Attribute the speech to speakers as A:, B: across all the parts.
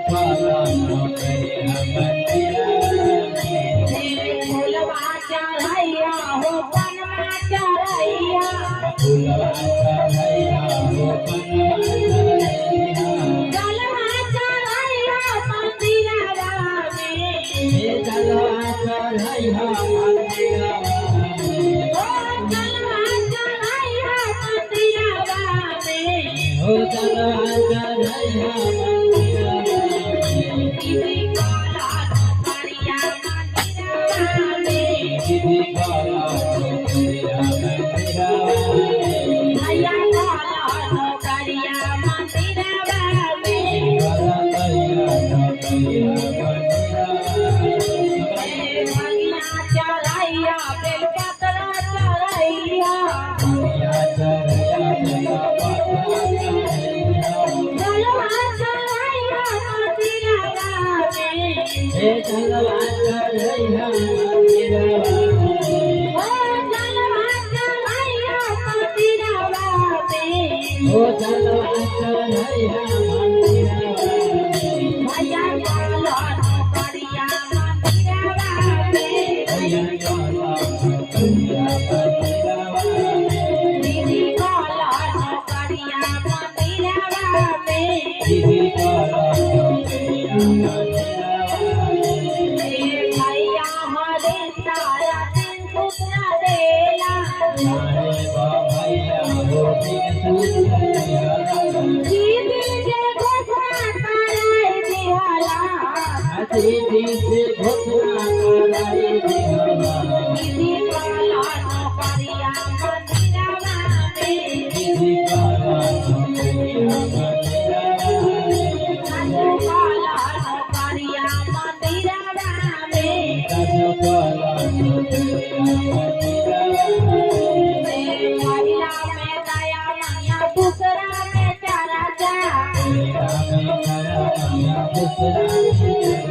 A: काला नौकरिया मंदिरा
B: फूलवा चढ़ैया हो बनवा चढ़ैया
A: फूलवा चढ़ैया हो बनवा चढ़ैया
B: जलवा चढ़ैया मंदिरवा में
A: जलवा चढ़ैया मंदिरा हो जलवा चढ़ैया मंदिरा दीदी काला नौकरिया मंदिरा जलवा चढ़ैया हो जलवा चढ़ैया मंदिरा
B: भैया काला नौकरिया मंदिरवा
A: भैया काला नौकरिया मंदिरा
B: दीदी काला नौकरिया मंदिरवा
A: दीदी काला नौकरिया मंदिरा
B: भैया हरे सारा दिन सुना देला
A: हरे भैया हो दिन सूर्य
B: दीदी के घोषणा कराई दिहला
A: दीदी से घोषणा कराई दिहला
B: दीदी काला नौकरिया मंदिरवा
A: दीदी काला नौकरिया मंदिरा
B: काला नौकरिया मंदिरवा
A: काला नौकरिया मंदिरा
B: महिला में दया मैया दूसरा में चारा जा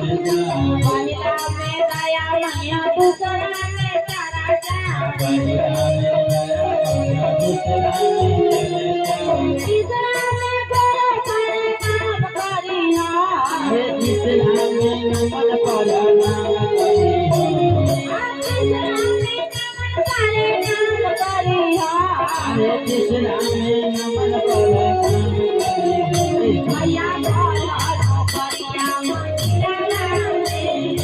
B: महिला में दया मैया दूसरा में चारा जा तीसरा में करे करे काम करिया तीसरा में नमन करे काम करिया भैया काला नौकरिया मंदिरवा दीदी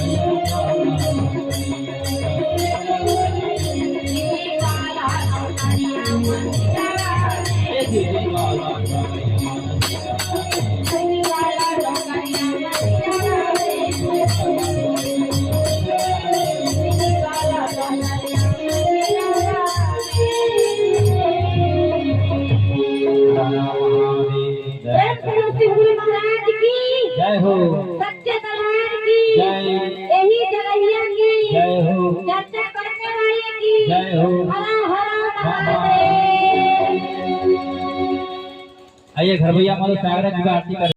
B: काला नौकरिया मंदिरवा दीदी काला नौकरिया महाराज की
A: जय हो
B: सच्चे दरबार की
A: जय
B: यही जगहिया की
A: जय हो
B: चर्चा करने वाले की
A: जय हो
B: हरा हरा महादेव।
A: आइए घर भैया हमारे सागर की आरती कर